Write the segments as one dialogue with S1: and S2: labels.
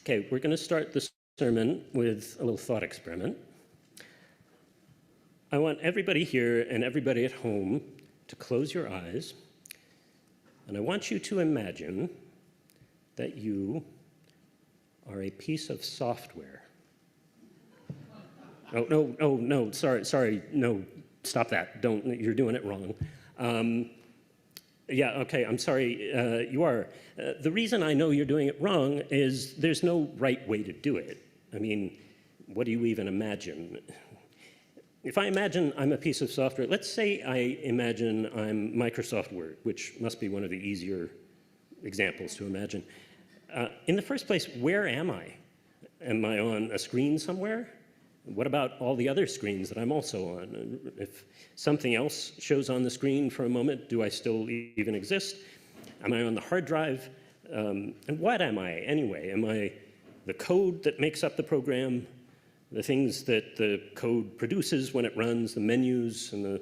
S1: Okay, we're going to start the sermon with a little thought experiment. I want everybody here and everybody at home to close your eyes, and I want you to imagine that you are a piece of software. Oh, no, sorry, no, stop that. You're doing it wrong. Yeah, okay, I'm sorry, you are. The reason I know you're doing it wrong is there's no right way to do it. I mean, what do you even imagine? If I imagine I'm a piece of software, let's say I imagine I'm Microsoft Word, which must be one of the easier examples to imagine. In the first place, where am I? Am I on a screen somewhere? What about all the other screens that I'm also on? If something else shows on the screen for a moment, do I still even exist? Am I on the hard drive? And what am I anyway? Am I the code that makes up the program, the things that the code produces when it runs, the menus and the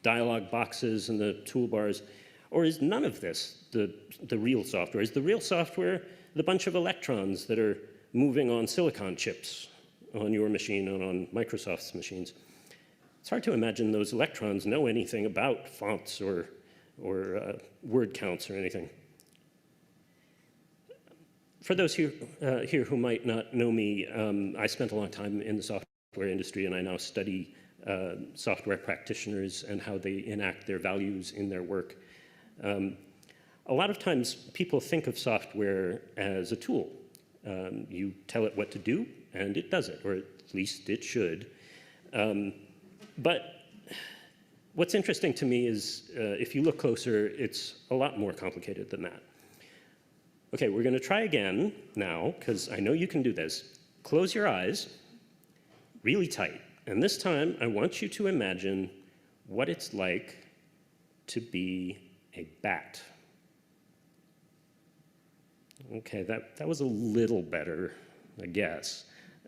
S1: dialog boxes and the toolbars? Or is none of this the real software? Is the real software the bunch of electrons that are moving on silicon chips on your machine and on Microsoft's machines? It's hard to imagine those electrons know anything about fonts or word counts or anything. For those here who might not know me, I spent a long time in the software industry, and I now study software practitioners and how they enact their values in their work. A lot of times people think of software as a tool. You tell it what to do, and it does it, or at least it should. But what's interesting to me is if you look closer, it's a lot more complicated than that. Okay, we're going to try again now, because I know you can do this. Close your eyes really tight, and this time I want you to imagine what it's like to be a bat. Okay, that was a little better, I guess.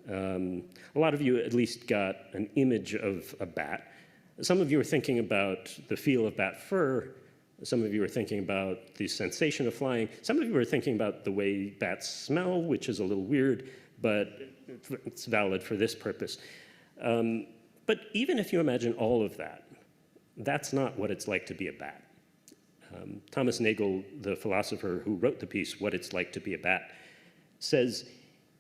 S1: A lot of you at least got an image of a bat. Some of you are thinking about the feel of bat fur. Some of you are thinking about the sensation of flying. Some of you are thinking about the way bats smell, which is a little weird, but it's valid for this purpose. But even if you imagine all of that, that's not what it's like to be a bat. Thomas Nagel, the philosopher who wrote the piece, What It's Like to Be a Bat, says,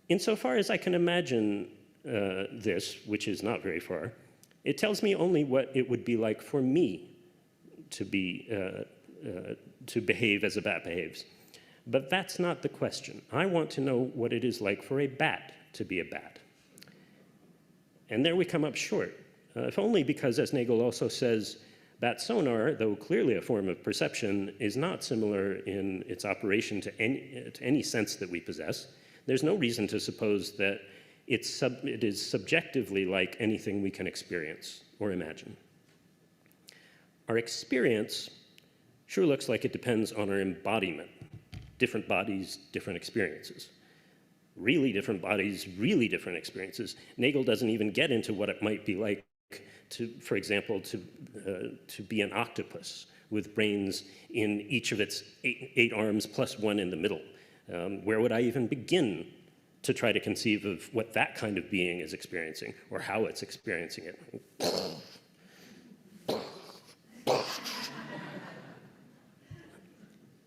S1: insofar as I can imagine this, which is not very far, it tells me only what it would be like for me to behave as a bat behaves. But that's not the question. I want to know what it is like for a bat to be a bat. And there we come up short, if only because, as Nagel also says, bat sonar, though clearly a form of perception, is not similar in its operation to any sense that we possess. There's no reason to suppose that it is subjectively like anything we can experience or imagine. Our experience sure looks like it depends on our embodiment. Different bodies, different experiences. Really different bodies, really different experiences. Nagel doesn't even get into what it might be like for example, to be an octopus with brains in each of its eight arms plus one in the middle. Where would I even begin to try to conceive of what that kind of being is experiencing or how it's experiencing it?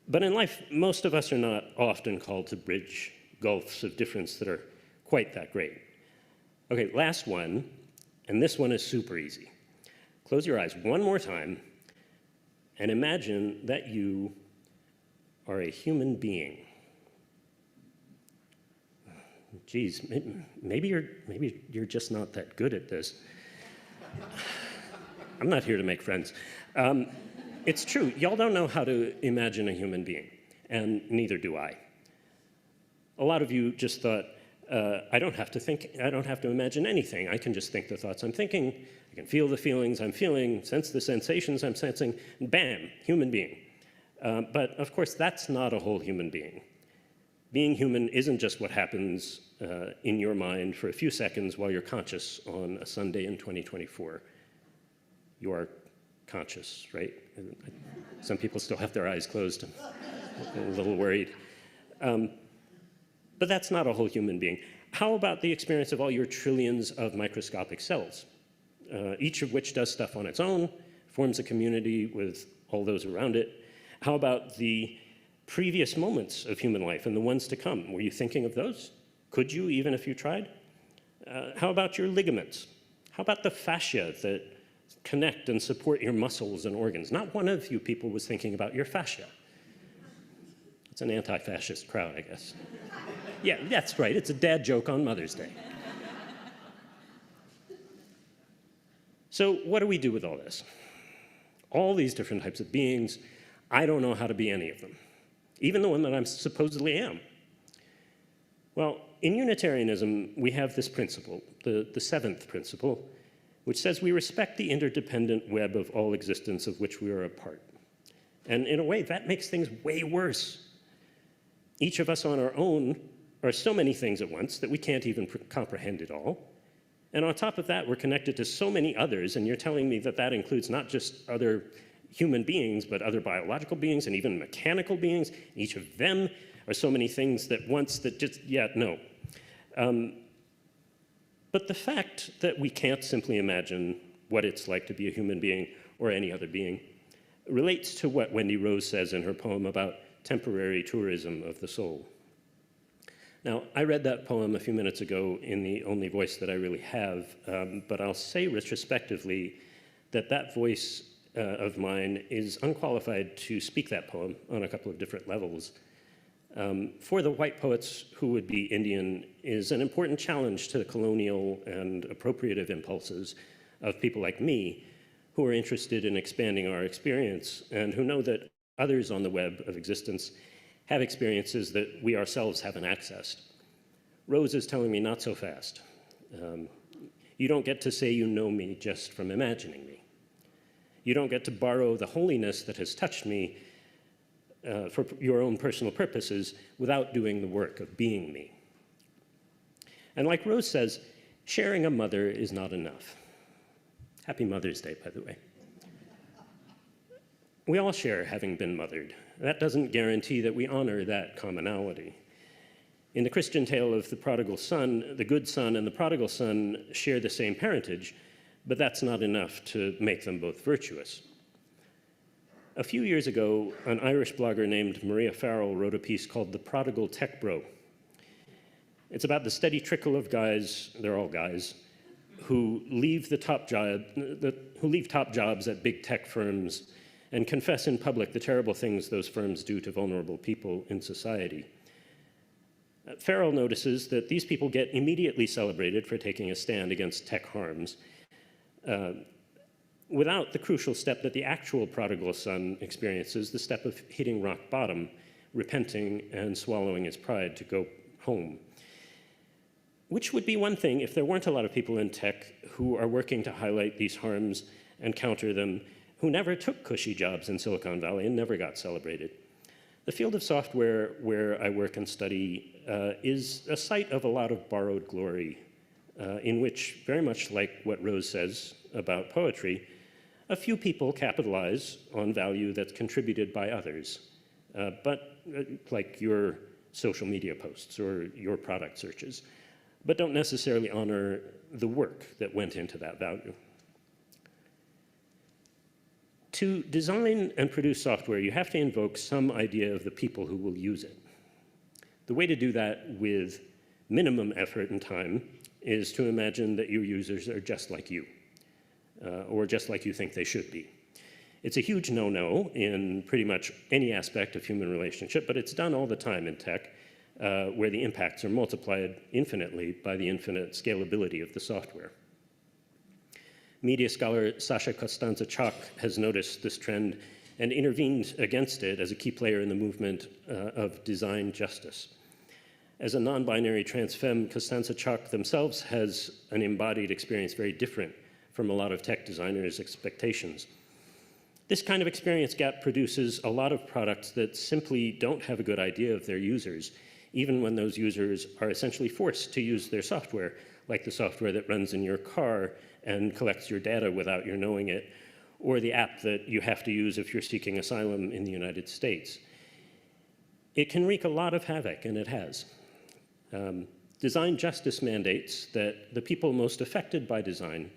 S1: But in life, most of us are not often called to bridge gulfs of difference that are quite that great. Okay, last one. And this one is super easy. Close your eyes one more time and imagine that you are a human being. Geez, maybe you're just not that good at this. I'm not here to make friends. It's true, y'all don't know how to imagine a human being, and neither do I. A lot of you just thought, I don't have to imagine anything. I can just think the thoughts I'm thinking. I can feel the feelings I'm feeling, sense the sensations I'm sensing, and bam, human being. But of course, that's not a whole human being. Being human isn't just what happens in your mind for a few seconds while you're conscious on a Sunday in 2024. You are conscious, right? Some people still have their eyes closed. I'm a little worried. But that's not a whole human being. How about the experience of all your trillions of microscopic cells, each of which does stuff on its own, forms a community with all those around it? How about the previous moments of human life and the ones to come? Were you thinking of those? Could you, even if you tried? How about your ligaments? How about the fascia that connect and support your muscles and organs? Not one of you people was thinking about your fascia. It's an anti-fascist crowd, I guess. Yeah, that's right. It's a dad joke on Mother's Day. So what do we do with all this? All these different types of beings, I don't know how to be any of them, even the one that I supposedly am. Well, in Unitarianism, we have this principle, the seventh principle, which says we respect the interdependent web of all existence of which we are a part. And in a way, that makes things way worse. Each of us on our own are so many things at once that we can't even comprehend it all. And on top of that, we're connected to so many others, and you're telling me that that includes not just other human beings, but other biological beings and even mechanical beings. Each of them are so many things at once that just, yeah, no. But the fact that we can't simply imagine what it's like to be a human being or any other being relates to what Wendy Rose says in her poem about temporary tourism of the soul. Now, I read that poem a few minutes ago in the only voice that I really have, but I'll say retrospectively that that voice of mine is unqualified to speak that poem on a couple of different levels. For the white poets who would be Indian is an important challenge to the colonial and appropriative impulses of people like me who are interested in expanding our experience and who know that others on the web of existence have experiences that we ourselves haven't accessed. Rose is telling me not so fast. You don't get to say you know me just from imagining me. You don't get to borrow the holiness that has touched me for your own personal purposes without doing the work of being me. And like Rose says, sharing a mother is not enough. Happy Mother's Day, by the way. We all share having been mothered. That doesn't guarantee that we honor that commonality. In the Christian tale of the prodigal son, the good son and the prodigal son share the same parentage, but that's not enough to make them both virtuous. A few years ago, an Irish blogger named Maria Farrell wrote a piece called The Prodigal Tech Bro. It's about the steady trickle of guys, they're all guys, who leave top jobs at big tech firms and confess in public the terrible things those firms do to vulnerable people in society. Farrell notices that these people get immediately celebrated for taking a stand against tech harms, without the crucial step that the actual prodigal son experiences, the step of hitting rock bottom, repenting and swallowing his pride to go home. Which would be one thing if there weren't a lot of people in tech who are working to highlight these harms and counter them, who never took cushy jobs in Silicon Valley and never got celebrated. The field of software where I work and study is a site of a lot of borrowed glory, in which, very much like what Rose says about poetry, a few people capitalize on value that's contributed by others, like your social media posts or your product searches, but don't necessarily honor the work that went into that value. To design and produce software, you have to invoke some idea of the people who will use it. The way to do that with minimum effort and time is to imagine that your users are just like you, or just like you think they should be. It's a huge no-no in pretty much any aspect of human relationship, but it's done all the time in tech, where the impacts are multiplied infinitely by the infinite scalability of the software. Media scholar Sasha Costanza-Chock has noticed this trend and intervened against it as a key player in the movement of design justice. As a non-binary trans femme, Costanza-Chock themselves has an embodied experience very different from a lot of tech designers' expectations. This kind of experience gap produces a lot of products that simply don't have a good idea of their users, even when those users are essentially forced to use their software, like the software that runs in your car and collects your data without your knowing it, or the app that you have to use if you're seeking asylum in the United States. It can wreak a lot of havoc, and it has. Design justice mandates that the people most affected by design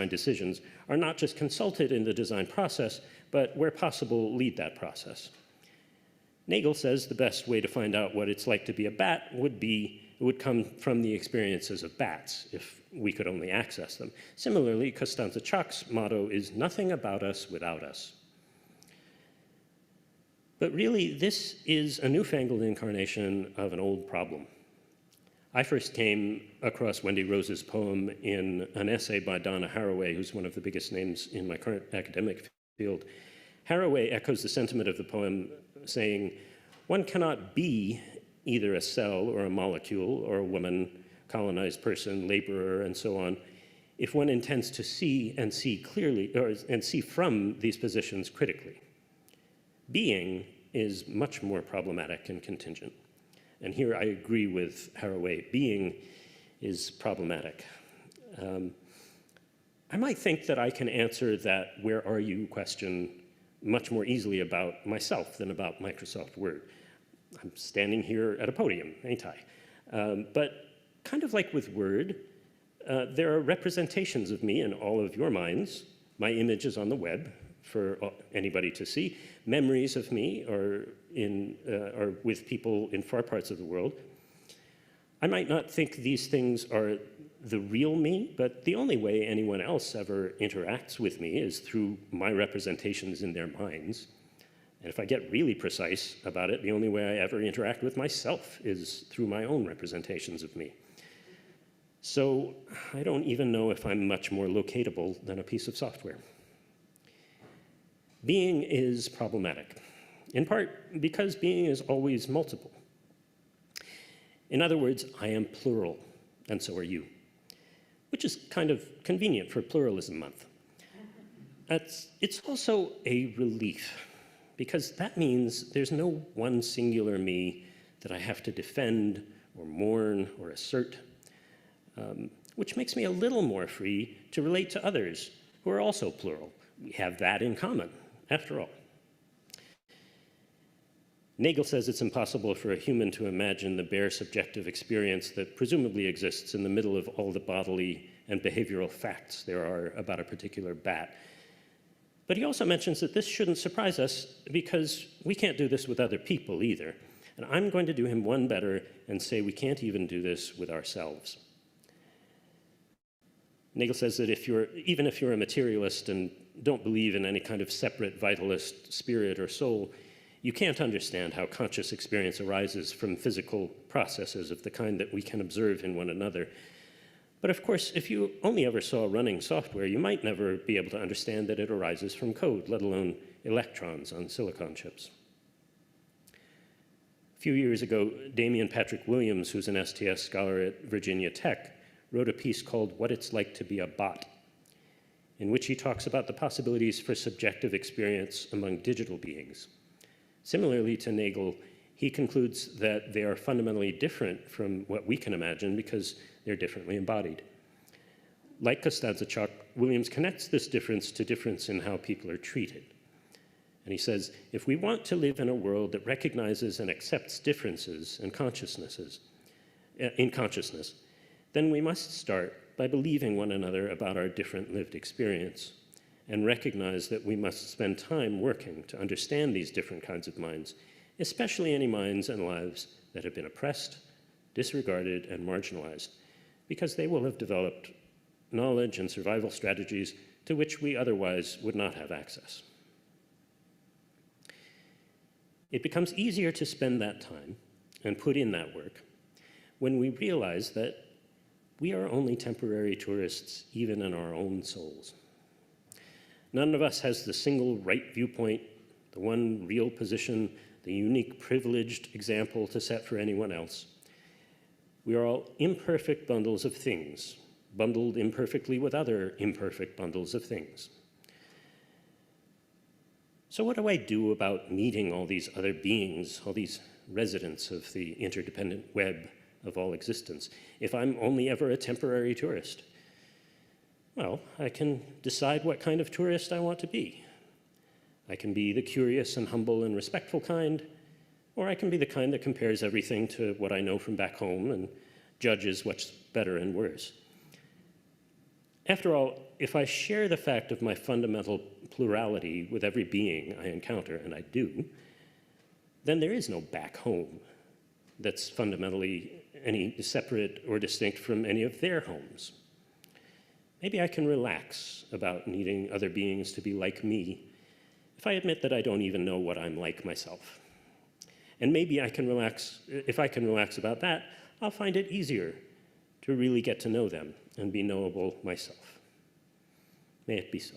S1: decisions are not just consulted in the design process, but where possible, lead that process. Nagel says the best way to find out what it's like to be a bat would come from the experiences of bats, if we could only access them. Similarly, Costanza Chock's motto is "Nothing about us without us." But really, this is a newfangled incarnation of an old problem. I first came across Wendy Rose's poem in an essay by Donna Haraway, who's one of the biggest names in my current academic field. Haraway echoes the sentiment of the poem, saying, "One cannot be either a cell or a molecule or a woman, colonized person, laborer, and so on, if one intends to see and see clearly, and see from these positions critically. Being is much more problematic and contingent." And here I agree with Haraway. Being is problematic. I might think that I can answer that "where are you" question much more easily about myself than about Microsoft Word. I'm standing here at a podium, ain't I? But kind of like with Word, there are representations of me in all of your minds. My image is on the web for anybody to see. Memories of me are with people in far parts of the world. I might not think these things are the real me, but the only way anyone else ever interacts with me is through my representations in their minds. And if I get really precise about it, the only way I ever interact with myself is through my own representations of me. So I don't even know if I'm much more locatable than a piece of software. Being is problematic, in part because being is always multiple. In other words, I am plural, and so are you, which is kind of convenient for Pluralism Month. It's also a relief, because that means there's no one singular me that I have to defend or mourn or assert, which makes me a little more free to relate to others who are also plural. We have that in common, after all. Nagel says it's impossible for a human to imagine the bare subjective experience that presumably exists in the middle of all the bodily and behavioral facts there are about a particular bat. But he also mentions that this shouldn't surprise us because we can't do this with other people either. And I'm going to do him one better and say we can't even do this with ourselves. Nagel says that even if you're a materialist and don't believe in any kind of separate vitalist spirit or soul, you can't understand how conscious experience arises from physical processes of the kind that we can observe in one another. But of course, if you only ever saw running software, you might never be able to understand that it arises from code, let alone electrons on silicon chips. A few years ago, Damian Patrick Williams, who's an STS scholar at Virginia Tech, wrote a piece called "What It's Like to Be a Bot," in which he talks about the possibilities for subjective experience among digital beings. Similarly to Nagel, he concludes that they are fundamentally different from what we can imagine because they're differently embodied. Like Costanza Chock, Williams connects this difference to difference in how people are treated. And he says, if we want to live in a world that recognizes and accepts differences in consciousness, then we must start by believing one another about our different lived experience and recognize that we must spend time working to understand these different kinds of minds, especially any minds and lives that have been oppressed, disregarded, and marginalized, because they will have developed knowledge and survival strategies to which we otherwise would not have access. It becomes easier to spend that time and put in that work when we realize that we are only temporary tourists, even in our own souls. None of us has the single right viewpoint, the one real position, the unique privileged example to set for anyone else. We are all imperfect bundles of things, bundled imperfectly with other imperfect bundles of things. So what do I do about meeting all these other beings, all these residents of the interdependent web of all existence, if I'm only ever a temporary tourist? Well, I can decide what kind of tourist I want to be. I can be the curious and humble and respectful kind, Or I can be the kind that compares everything to what I know from back home and judges what's better and worse. After all, if I share the fact of my fundamental plurality with every being I encounter, and I do, then there is no back home that's fundamentally any separate or distinct from any of their homes. Maybe I can relax about needing other beings to be like me if I admit that I don't even know what I'm like myself. And maybe I can relax, if I can relax about that, I'll find it easier to really get to know them and be knowable myself. May it be so.